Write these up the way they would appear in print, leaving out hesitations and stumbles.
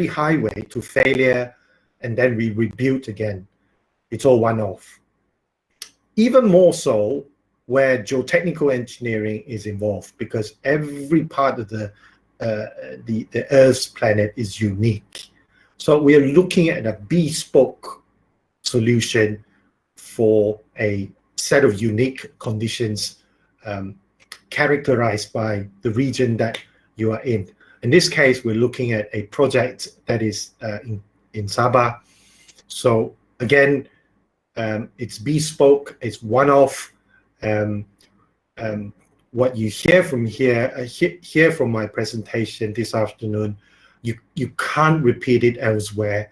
highway to failure, and then we rebuild again. It's all one-off. Even more so where geotechnical engineering is involved, because every part of the Earth's planet is unique. So we are looking at a bespoke solution for a set of unique conditions characterized by the region that you are in. In this case, we're looking at a project that is in Sabah. So again, it's bespoke, it's one-off. What you hear from hear from my presentation this afternoon, you can't repeat it elsewhere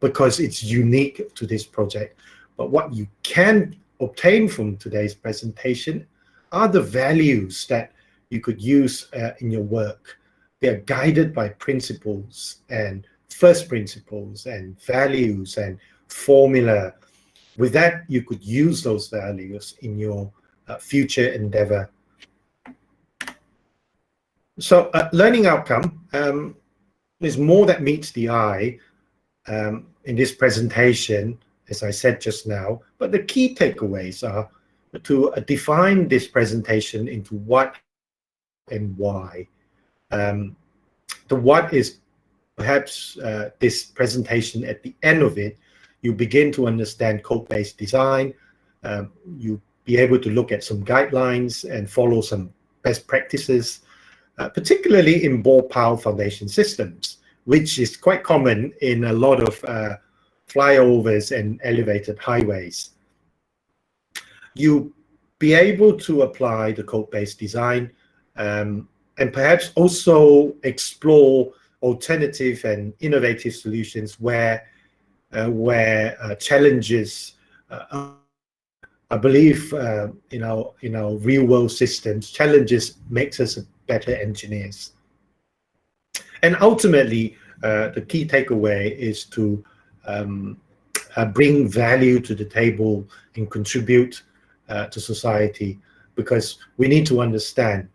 because it's unique to this project. But what you can obtain from today's presentation are the values that you could use in your work. They are guided by principles and first principles and values and formula. With that, you could use those values in your future endeavor. So learning outcome is more that meets the eye in this presentation, as I said just now, but the key takeaways are to define this presentation into what and why. The what is perhaps this presentation at the end of it, you begin to understand code-based design, you be able to look at some guidelines and follow some best practices, particularly in bore pile foundation systems, which is quite common in a lot of flyovers and elevated highways. You be able to apply the code-based design and perhaps also explore alternative and innovative solutions where challenges, I believe, in our real-world systems, challenges makes us better engineers. And ultimately, the key takeaway is to bring value to the table and contribute to society, because we need to understand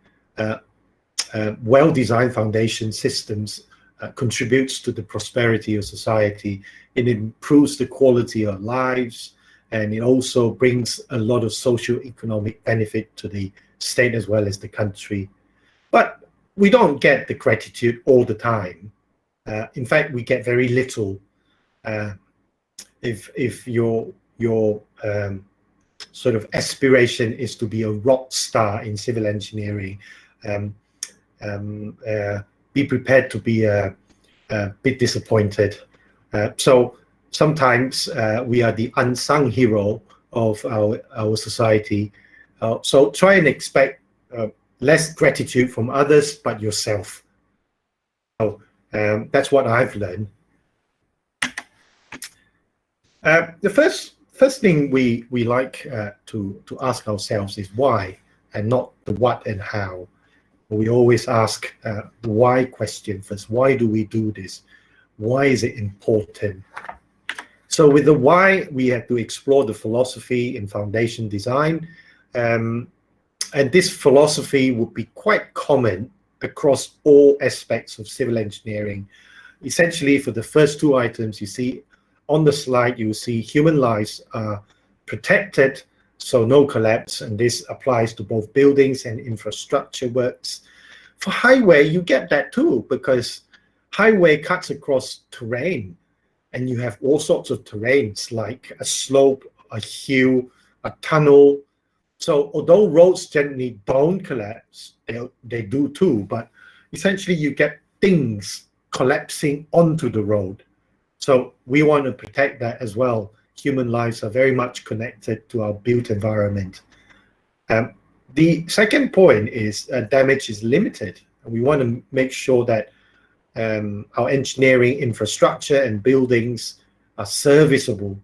well-designed foundation systems contributes to the prosperity of society. It improves the quality of lives, and it also brings a lot of socio-economic benefit to the state as well as the country. But we don't get the gratitude all the time. In fact, we get very little. If your sort of aspiration is to be a rock star in civil engineering, be prepared to be a bit disappointed. So sometimes we are the unsung hero of our society. So try and expect less gratitude from others, but yourself. So that's what I've learned. The first thing we like to ask ourselves is why, and not the what and how. We always ask the why question first. Why do we do this? Why is it important? So with the why, we have to explore the philosophy in foundation design. And this philosophy would be quite common across all aspects of civil engineering. Essentially, for the first two items you see on the slide, you see human lives are protected, so no collapse, and this applies to both buildings and infrastructure works. For highway, you get that too, because highway cuts across terrain, and you have all sorts of terrains like a slope, a hill, a tunnel. So although roads generally don't collapse, they do too, but essentially you get things collapsing onto the road. So we want to protect that as well. Human lives are very much connected to our built environment. The second point is damage is limited. We want to make sure that our engineering infrastructure and buildings are serviceable.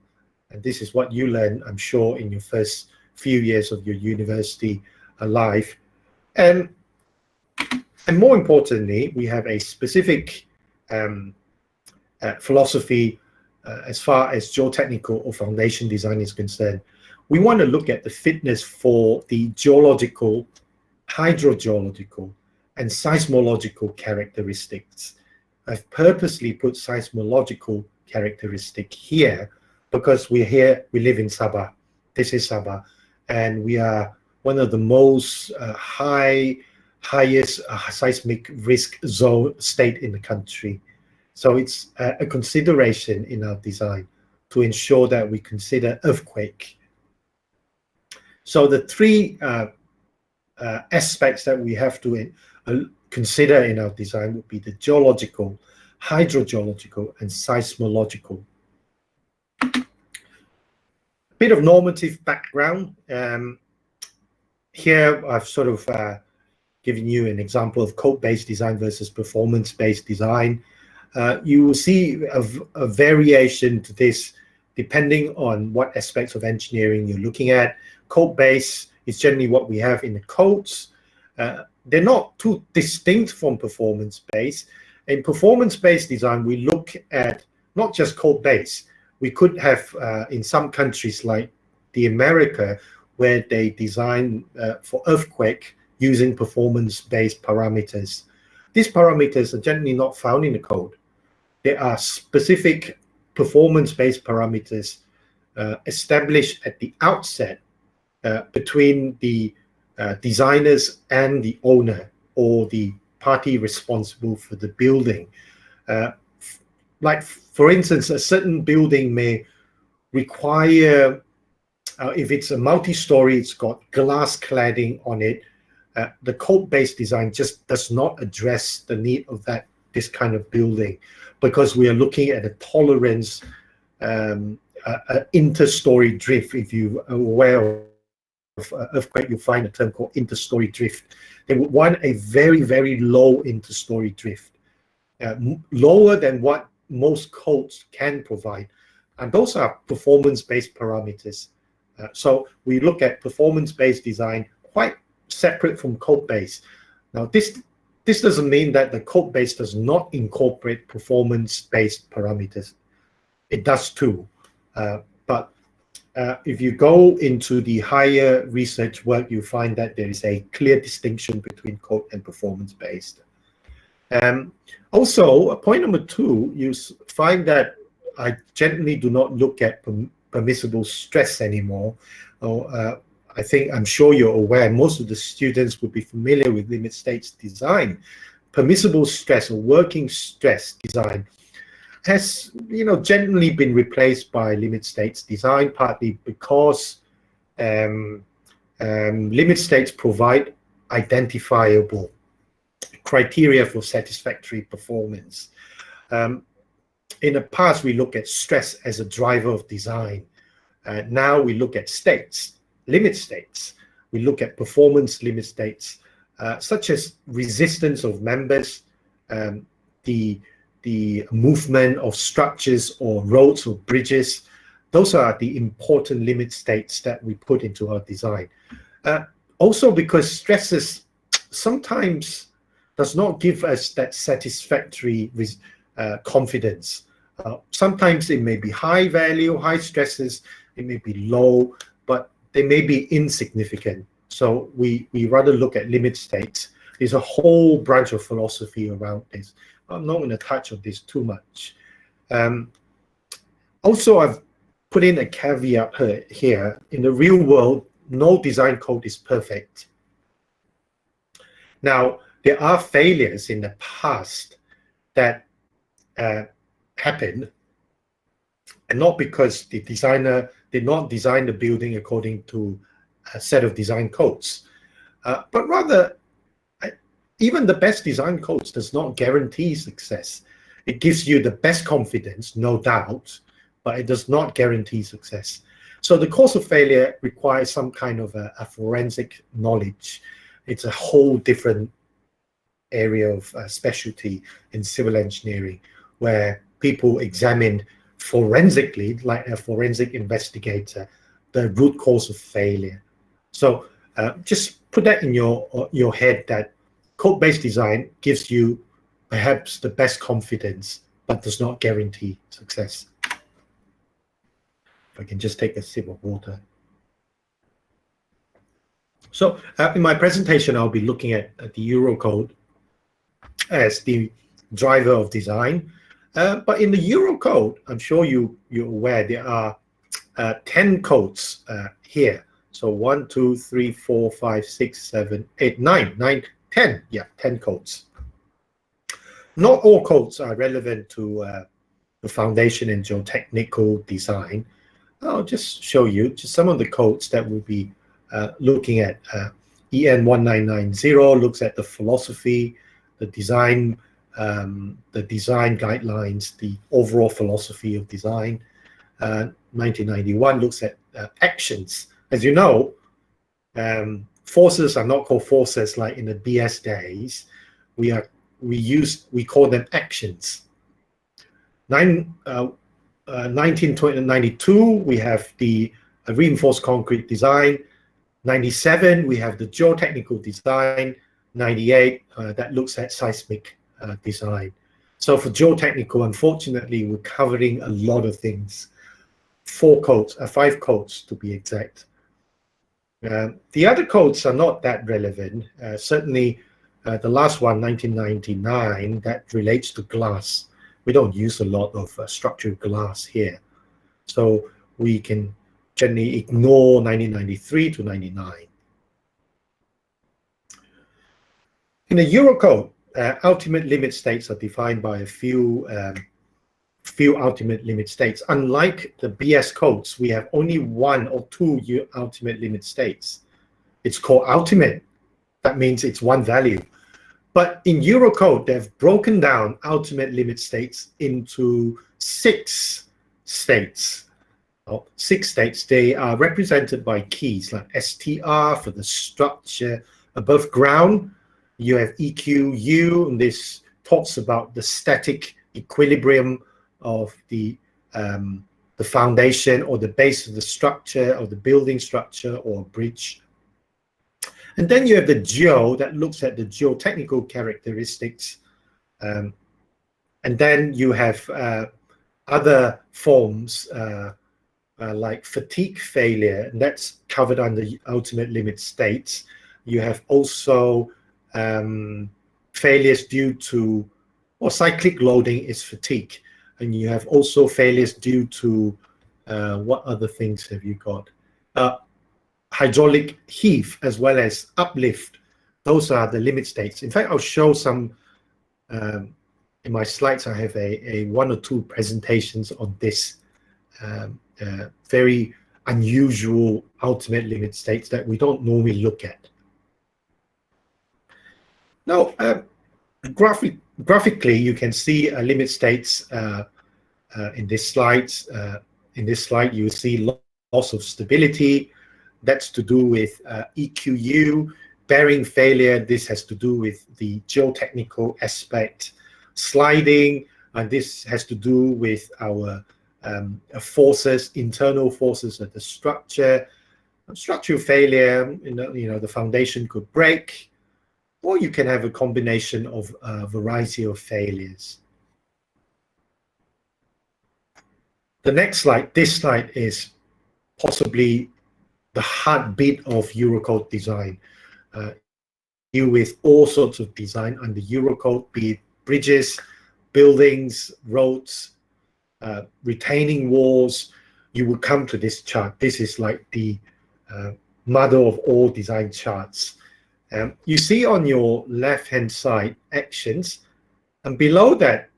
And this is what you learn, I'm sure, in your first few years of your university life. And more importantly, we have a specific philosophy as far as geotechnical or foundation design is concerned. We want to look at the fitness for the geological, hydrogeological, and seismological characteristics. I've purposely put seismological characteristic here because we're here, we live in Sabah. This is Sabah, and we are one of the most highest seismic risk zone state in the country. So it's a consideration in our design to ensure that we consider earthquake. So the three aspects that we have to consider in our design would be the geological, hydrogeological, and seismological. A bit of normative background. Here I've sort of given you an example of code-based design versus performance-based design. You will see a variation to this depending on what aspects of engineering you're looking at. Code-based is generally what we have in the codes. They're not too distinct from performance-based. In performance-based design, we look at not just code-based. We could have, in some countries like the America, where they design for earthquake using performance-based parameters. These parameters are generally not found in the code. There are specific performance-based parameters established at the outset between the designers and the owner or the party responsible for the building. Like, for instance, a certain building may require, if it's a multi-story, it's got glass cladding on it. The code-based design just does not address the need of this kind of building, because we are looking at a tolerance, inter-story drift. If you are aware of earthquake, you find a term called inter-story drift. They would want a very, very low inter-story drift, lower than what most codes can provide. And those are performance-based parameters. So we look at performance-based design quite separate from code-based. Now, this doesn't mean that the code-based does not incorporate performance-based parameters. It does too. But if you go into the higher research work, you find that there is a clear distinction between code and performance-based. Also, point number two, you find that I generally do not look at permissible stress anymore. I'm sure you're aware, most of the students would be familiar with limit states design. Permissible stress or working stress design has, generally been replaced by limit states design, partly because limit states provide identifiable criteria for satisfactory performance. In the past, we look at stress as a driver of design. Now we look at states, limit states. We look at performance limit states, such as resistance of members, the movement of structures or roads or bridges. Those are the important limit states that we put into our design. Also, because stresses sometimes does not give us that satisfactory confidence. Sometimes it may be high value, high stresses, it may be low, but they may be insignificant. So we rather look at limit states. There's a whole branch of philosophy around this. I'm not going to touch on this too much. Also, I've put in a caveat here. In the real world, no design code is perfect. Now, there are failures in the past that happened, and not because the designer did not design the building according to a set of design codes, but rather, even the best design codes does not guarantee success. It gives you the best confidence, no doubt, but it does not guarantee success. So the cause of failure requires some kind of a forensic knowledge. It's a whole different area of specialty in civil engineering, where people examine forensically, like a forensic investigator, the root cause of failure. So just put that in your head, that code-based design gives you perhaps the best confidence, but does not guarantee success. If I can just take a sip of water. So in my presentation, I'll be looking at the Eurocode as the driver of design. But in the Eurocode, I'm sure you're aware there are 10 codes here. So 1, 2, 3, 4, 5, 6, 7, 8, 9, 10. Yeah, 10 codes. Not all codes are relevant to the foundation and geotechnical design. I'll just show you just some of the codes that we'll be looking at. EN 1990 looks at the philosophy, the design guidelines, the overall philosophy of design. 1991 looks at actions. As you know, forces are not called forces like in the BS days. We call them actions. 1992 we have the reinforced concrete design. 97 we have the geotechnical design. 98 that looks at seismic design. So for geotechnical, unfortunately, we're covering a lot of things. 5 codes to be exact. The other codes are not that relevant. Certainly, the last one, 1999, that relates to glass. We don't use a lot of structured glass here. So we can generally ignore 1993 to 99. In the Eurocode, ultimate limit states are defined by a few ultimate limit states. Unlike the BS codes, we have only 1 or 2 ultimate limit states. It's called ultimate. That means it's one value. But in Eurocode, they've broken down ultimate limit states into 6 states. 6 states. They are represented by keys like STR for the structure above ground. You have EQU, and this talks about the static equilibrium of the foundation or the base of the structure, or the building structure or bridge. And then you have the geo that looks at the geotechnical characteristics. And then you have other forms like fatigue failure, and that's covered under ultimate limit states. You have also failures due to, or cyclic loading is fatigue. And you have also failures due to, what other things have you got? Hydraulic heave as well as uplift. Those are the limit states. In fact, I'll show some, in my slides, I have a 1 or 2 presentations on this very unusual ultimate limit states that we don't normally look at. Now, graphically, you can see limit states in this slide. In this slide, you see loss of stability. That's to do with EQU. Bearing failure, this has to do with the geotechnical aspect. Sliding, and this has to do with our forces, internal forces of the structure. Structural failure, you know, the foundation could break, or you can have a combination of a variety of failures. The next slide, this slide, is possibly the heartbeat of Eurocode design. Deal with all sorts of design under Eurocode, be it bridges, buildings, roads, retaining walls. You will come to this chart. This is like the mother of all design charts. You see on your left-hand side actions, and below that,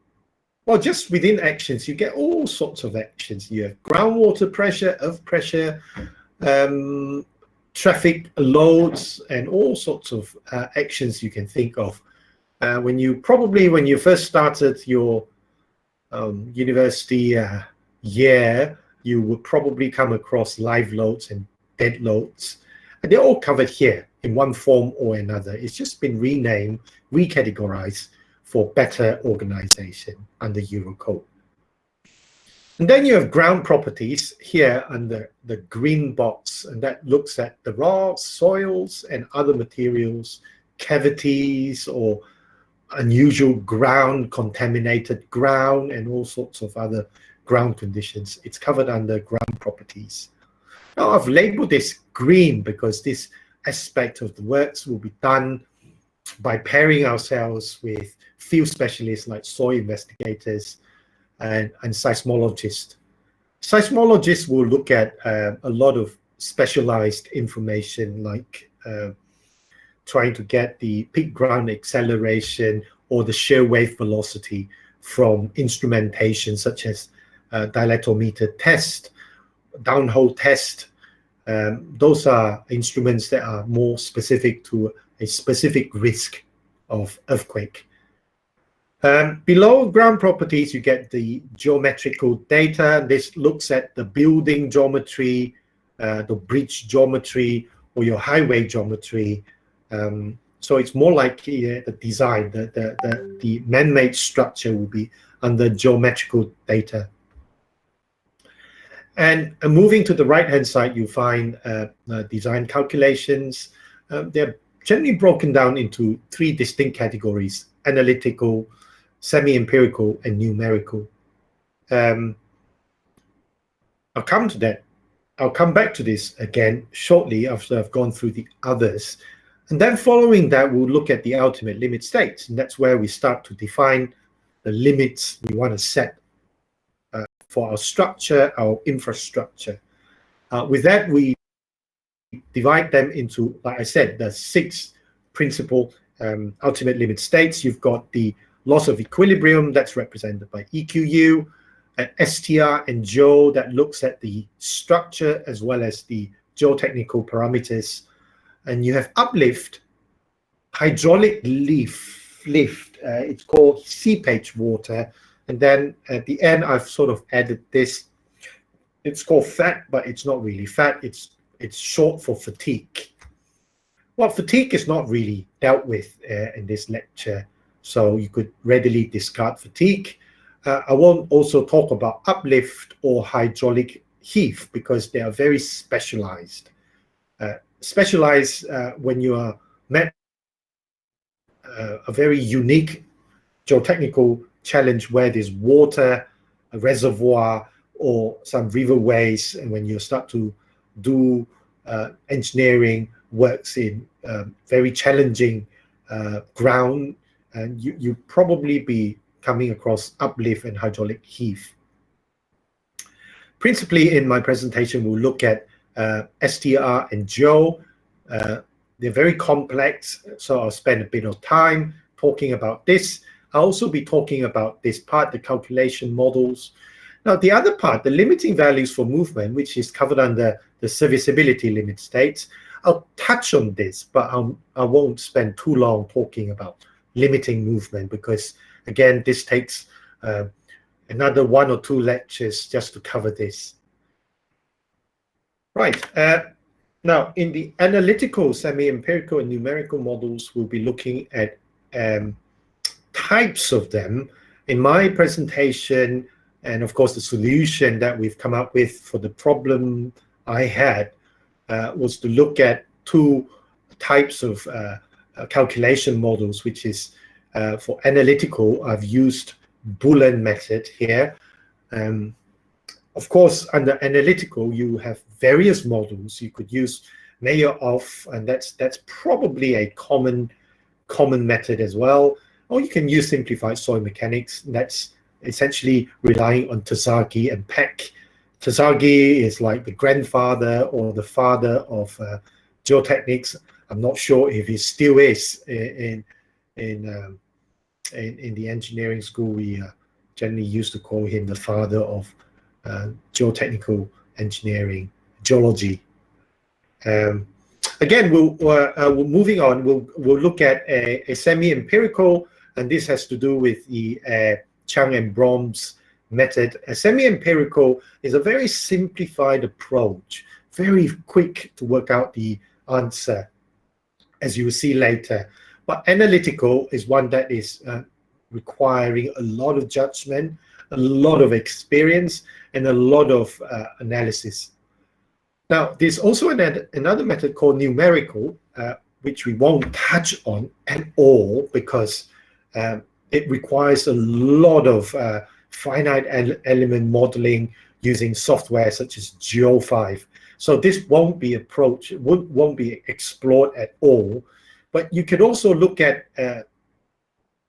well, just within actions, you get all sorts of actions. You have groundwater pressure, earth pressure, traffic loads, and all sorts of actions you can think of. When you first started your university year, you would probably come across live loads and dead loads, and they're all covered here in one form or another. It's just been renamed, recategorized for better organization under Eurocode. And then you have ground properties here under the green box, and that looks at the rocks, soils, and other materials, cavities, or unusual ground, contaminated ground, and all sorts of other ground conditions. It's covered under ground properties. Now, I've labeled this green because this aspect of the works will be done by pairing ourselves with field specialists like soil investigators and seismologists. Seismologists will look at a lot of specialized information, like trying to get the peak ground acceleration or the shear wave velocity from instrumentation such as dilatometer test, downhole test. Those are instruments that are more specific to a specific risk of earthquake. Below ground properties, you get the geometrical data. This looks at the building geometry, the bridge geometry, or your highway geometry. So it's more like the design, the man-made structure will be under geometrical data. And moving to the right-hand side, you find design calculations. They're generally broken down into 3 distinct categories: analytical, semi-empirical, and numerical. I'll come to that. I'll come back to this again shortly after I've gone through the others. And then following that, we'll look at the ultimate limit states. And that's where we start to define the limits we want to set for our structure, our infrastructure. With that, we divide them into, like I said, the 6 principal ultimate limit states. You've got the loss of equilibrium, that's represented by EQU, and STR and GEO, that looks at the structure as well as the geotechnical parameters. And you have uplift, hydraulic lift, it's called seepage water. And then at the end, I've sort of added this. It's called FAT, but it's not really FAT. It's short for fatigue. Well, fatigue is not really dealt with in this lecture, so you could readily discard fatigue. I won't also talk about uplift or hydraulic heave because they are very specialized. When you are met a very unique geotechnical challenge where there's water, a reservoir, or some riverways, and when you start to do engineering works in very challenging ground, and you probably be coming across uplift and hydraulic heave. Principally in my presentation, we'll look at STR and GEO. They're very complex, so I'll spend a bit of time talking about this. I'll also be talking about this part, the calculation models. Now, the other part, the limiting values for movement, which is covered under the serviceability limit states, I'll touch on this, but I won't spend too long talking about limiting movement because, again, this takes another 1 or 2 lectures just to cover this. Right. Now, in the analytical, semi-empirical, and numerical models, we'll be looking at types of them. In my presentation, and of course the solution that we've come up with for the problem I had was to look at 2 types of calculation models, which is for analytical, I've used Boolean method here. Of course, under analytical, you have various models. You could use Mayer-Off, and that's probably a common method as well. Or you can use simplified soil mechanics. That's essentially relying on Terzaghi and Peck. Terzaghi is like the grandfather or the father of geotechnics. I'm not sure if he still is in the engineering school. We generally used to call him the father of geotechnical engineering, geology. Again, we're moving on. We'll look at a semi-empirical, and this has to do with the Chang and Brom's method. A semi-empirical is a very simplified approach, very quick to work out the answer, as you will see later. But analytical is one that is requiring a lot of judgment, a lot of experience, and a lot of analysis. Now, there's also another method called numerical, which we won't touch on at all because it requires a lot of finite element modeling using software such as Geo5. So this won't be explored at all. But you could also look at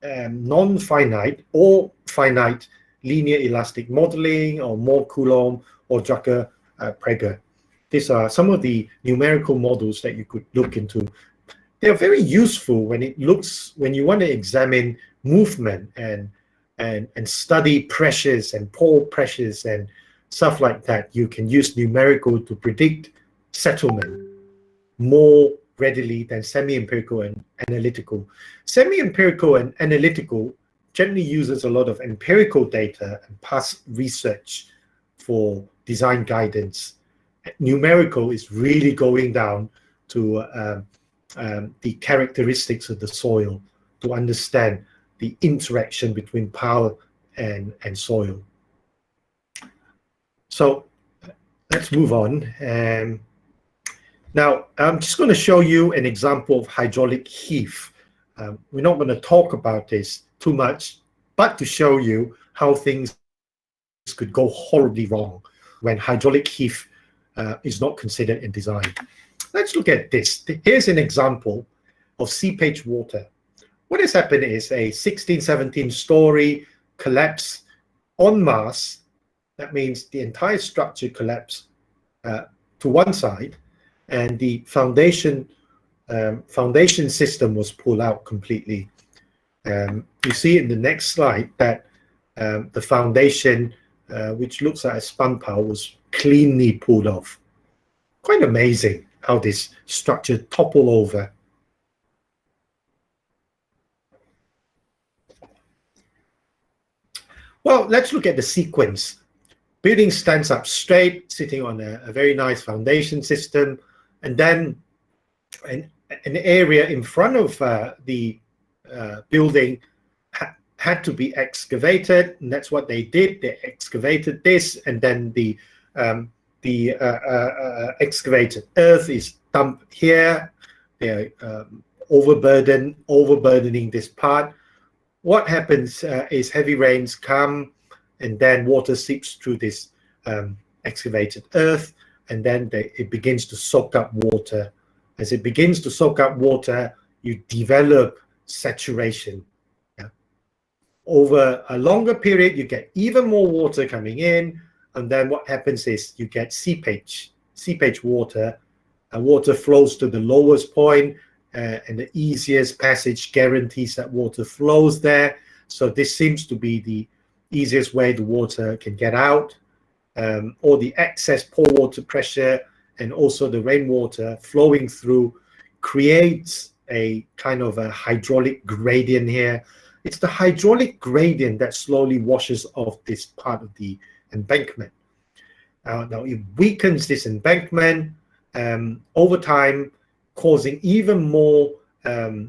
non-finite or finite linear elastic modeling, or Moore Coulomb, or Drucker Prager. These are some of the numerical models that you could look into. They're very useful when you want to examine movement and study pressures and pore pressures and stuff like that. You can use numerical to predict settlement more readily than semi-empirical and analytical. Semi-empirical and analytical generally uses a lot of empirical data and past research for design guidance. Numerical is really going down to the characteristics of the soil to understand the interaction between power and soil. So let's move on. Now, I'm just going to show you an example of hydraulic heave. We're not going to talk about this too much, but to show you how things could go horribly wrong when hydraulic heave is not considered in design. Let's look at this. Here's an example of seepage water. What has happened is a 16, 17-story collapse en masse. That means the entire structure collapsed to one side, and the foundation system was pulled out completely. You see in the next slide that the foundation, which looks like a span pile, was cleanly pulled off. Quite amazing how this structure toppled over. Well, let's look at the sequence. Building stands up straight, sitting on a very nice foundation system, and then an area in front of the building had to be excavated, and that's what they did. They excavated this, and then the excavated earth is dumped here. They're overburdening this part. What happens is heavy rains come, and then water seeps through this excavated earth, and then it begins to soak up water. As it begins to soak up water, you develop saturation. Yeah. Over a longer period, you get even more water coming in, and then what happens is you get seepage water. Water flows to the lowest point, and the easiest passage guarantees that water flows there. So this seems to be the easiest way the water can get out. Or the excess pore water pressure and also the rainwater flowing through creates a kind of a hydraulic gradient here. It's the hydraulic gradient that slowly washes off this part of the embankment. Now it weakens this embankment over time, causing even more a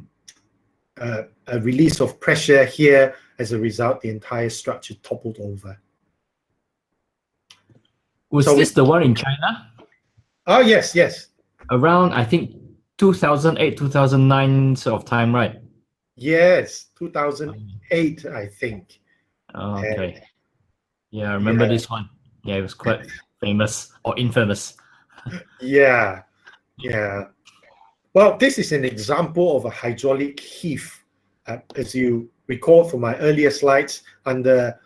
release of pressure here. As a result, the entire structure toppled over. Was this the one in China? Oh, yes, yes. Around, I think, 2008, 2009 sort of time, right? Yes, 2008, I think. Oh, okay. Yeah, I remember this one. Yeah, it was quite famous or infamous. Yeah. Well, this is an example of a hydraulic heave. As you recall from my earlier slides, under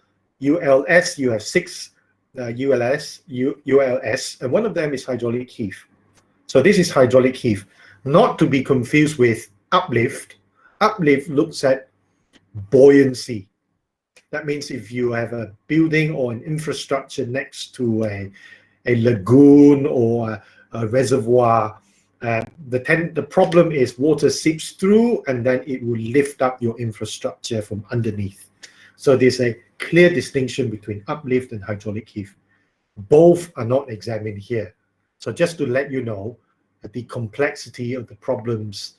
ULS, you have 6 ULS, and one of them is hydraulic heave. So this is hydraulic heave, not to be confused with uplift. Uplift looks at buoyancy. That means if you have a building or an infrastructure next to a lagoon or a reservoir, the problem is water seeps through, and then it will lift up your infrastructure from underneath. So there's a clear distinction between uplift and hydraulic heave. Both are not examined here. So just to let you know the complexity of the problems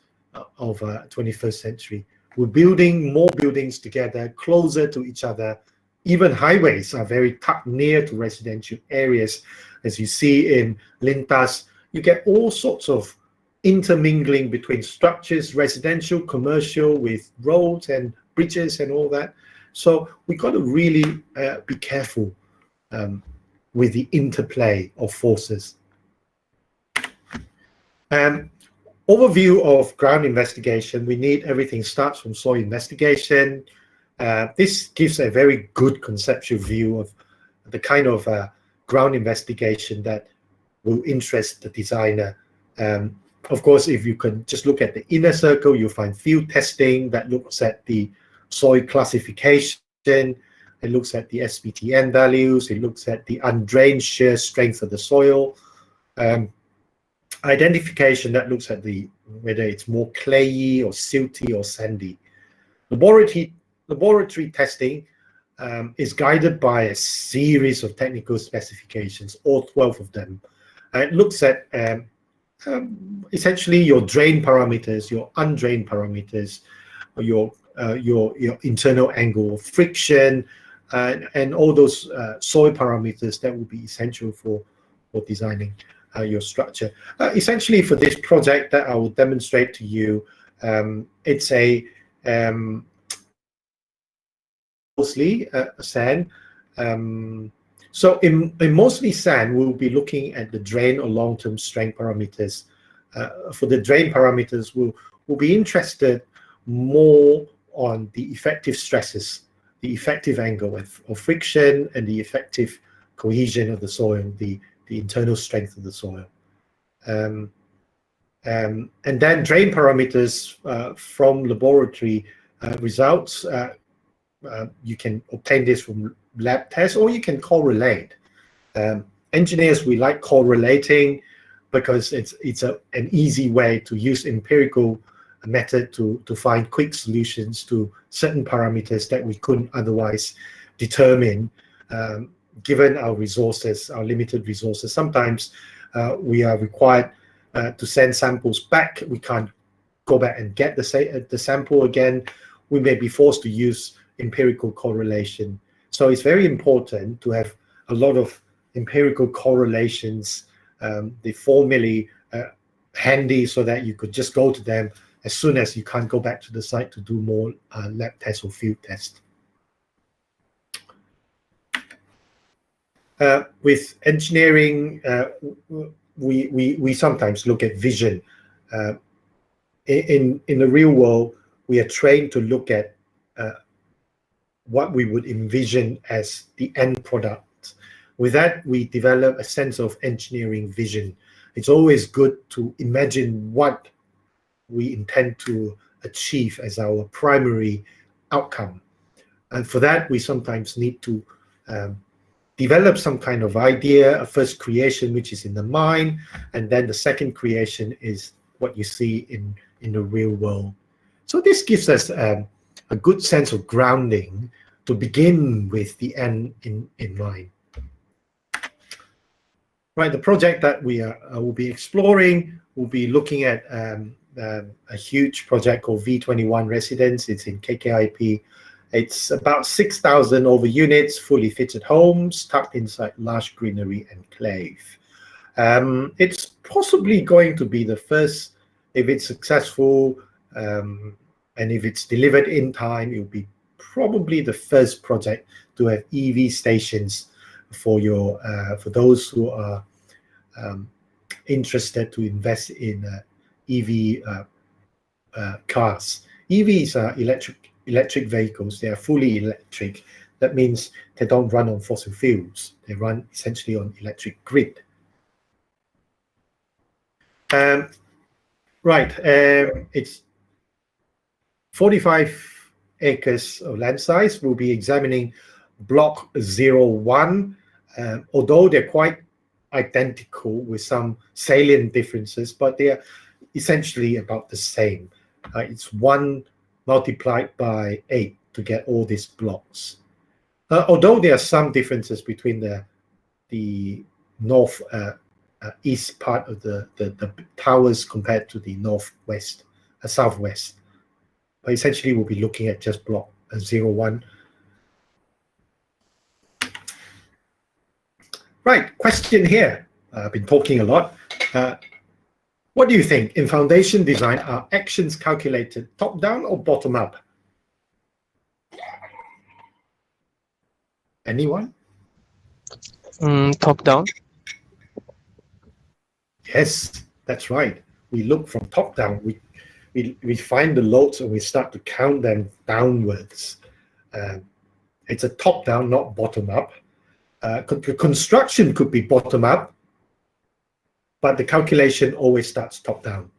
of 21st century. We're building more buildings together, closer to each other. Even highways are very tucked near to residential areas. As you see in Lintas, you get all sorts of intermingling between structures, residential, commercial, with roads and bridges and all that. So we got to really be careful with the interplay of forces. Overview of ground investigation. We need everything starts from soil investigation. This gives a very good conceptual view of the kind of ground investigation that will interest the designer. Of course, if you can just look at the inner circle, you'll find field testing that looks at the soil classification. It looks at the SPTN values. It looks at the undrained shear strength of the soil. Identification that looks at whether it's more clayey or silty or sandy. Laboratory testing is guided by a series of technical specifications, all 12 of them. It looks at essentially your drain parameters, your undrained parameters, your internal angle of friction, and all those soil parameters that will be essential for designing your structure. Essentially, for this project that I will demonstrate to you, it's a mostly sand. So in mostly sand, we'll be looking at the drain or long-term strength parameters. For the drain parameters, we'll be interested more on the effective stresses, the effective angle of friction, and the effective cohesion of the soil, the internal strength of the soil. And then drain parameters from laboratory results. You can obtain this from lab tests, or you can correlate. Engineers, we like correlating because it's an easy way to use empirical method to find quick solutions to certain parameters that we couldn't otherwise determine, given our resources, our limited resources. Sometimes we are required to send samples back. We can't go back and get the sample again. We may be forced to use empirical correlation. So it's very important to have a lot of empirical correlations, the formulae handy, so that you could just go to them as soon as you can't go back to the site to do more lab tests or field tests. With engineering, we sometimes look at vision. In the real world, we are trained to look at what we would envision as the end product. With that, we develop a sense of engineering vision. It's always good to imagine what we intend to achieve as our primary outcome. And for that, we sometimes need to develop some kind of idea, a first creation which is in the mind, and then the second creation is what you see in the real world. So this gives us a good sense of grounding to begin with the end in mind. Right, the project that we will be exploring, we'll be looking at a huge project called V21 Residence. It's in KKIP. It's about 6,000 over units, fully fitted homes, tucked inside large greenery enclave. It's possibly going to be the first, if it's successful, and if it's delivered in time, it will be probably the first project to have EV stations for those who are interested to invest in EV cars. EVs are electric vehicles. They are fully electric. That means they don't run on fossil fuels. They run essentially on electric grid. It's 45 acres of land size. We'll be examining block 01. Although they're quite identical with some salient differences, but they are essentially about the same. It's 1 multiplied by 8 to get all these blocks. Although there are some differences between the north east part of the towers compared to the northwest, southwest. But essentially, we'll be looking at just block 01. Right, question here. I've been talking a lot. What do you think? In foundation design, are actions calculated top-down or bottom-up? Anyone? Top-down. Yes, that's right. we look from top down, we find the loads and we start to count them downwards. It's a top down, not bottom up. Construction could be bottom up, but the calculation always starts top down.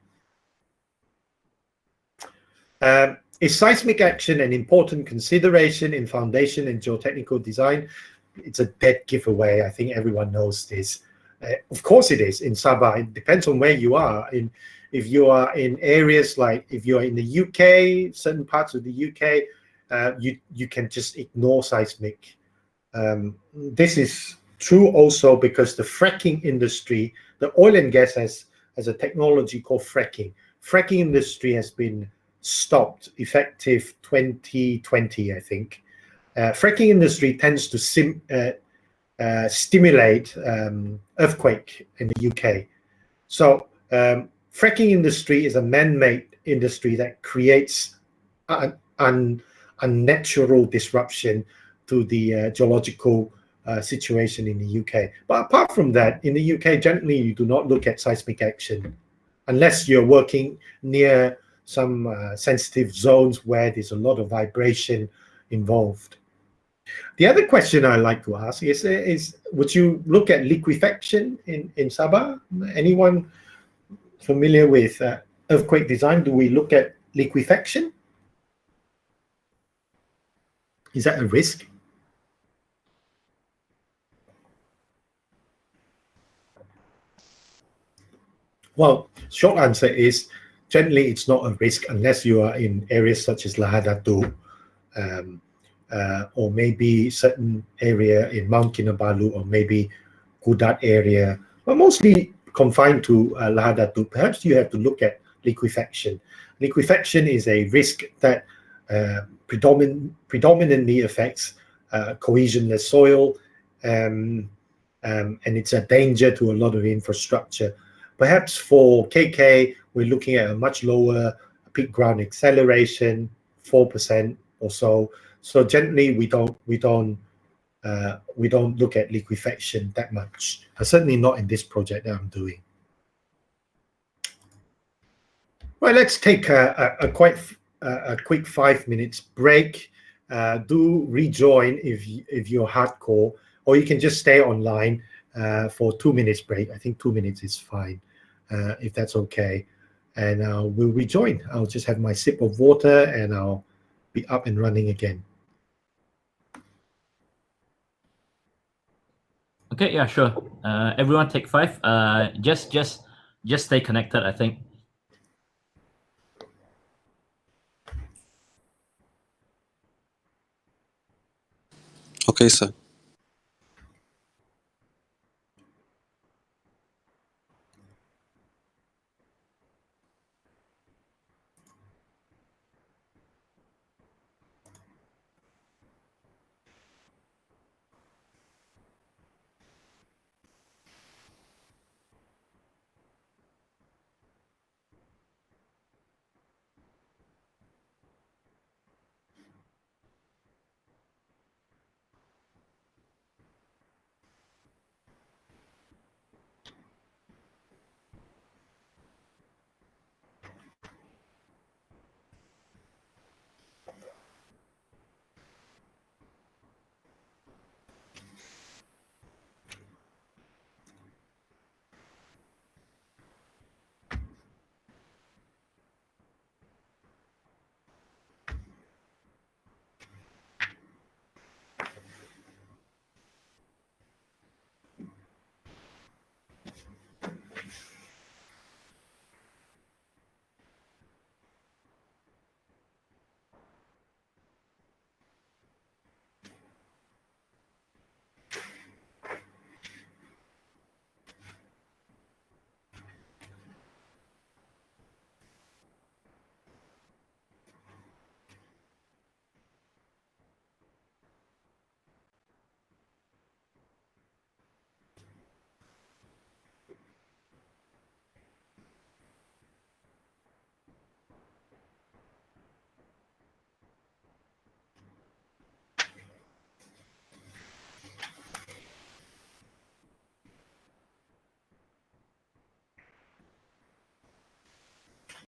Is seismic action an important consideration in foundation and geotechnical design? It's a dead giveaway. I think everyone knows this. Of course it is in Sabah. It depends on where you are. If you are in areas like, if you're in the UK, certain parts of the UK, you can just ignore seismic. This is true also because the fracking industry, the oil and gas has a technology called fracking. Fracking industry has been stopped effective 2020, I think. Fracking industry tends to stimulate earthquake in the UK. So fracking industry is a man-made industry that creates an unnatural disruption to the geological situation in the UK. But apart from that, in the UK, generally you do not look at seismic action unless you're working near some sensitive zones where there's a lot of vibration involved. The other question I like to ask is would you look at liquefaction in Sabah? Anyone familiar with earthquake design? Do we look at liquefaction? Is that a risk? Well, short answer is generally it's not a risk unless you are in areas such as Lahadatu, or maybe certain area in Mount Kinabalu, or maybe Kudat area, but mostly confined to Lahadatu. Perhaps you have to look at liquefaction. Liquefaction is a risk that predominantly affects cohesionless soil, and it's a danger to a lot of infrastructure. Perhaps for KK, we're looking at a much lower peak ground acceleration, 4% or so. So generally, we don't look at liquefaction that much. Certainly not in this project that I'm doing. Well, let's take a quick 5 minutes break. Do rejoin if you're hardcore, or you can just stay online for 2 minutes break. I think 2 minutes is fine, if that's okay. And we'll rejoin. I'll just have my sip of water and I'll be up and running again. Okay, yeah, sure. Everyone take 5. Just stay connected, I think. Okay, sir.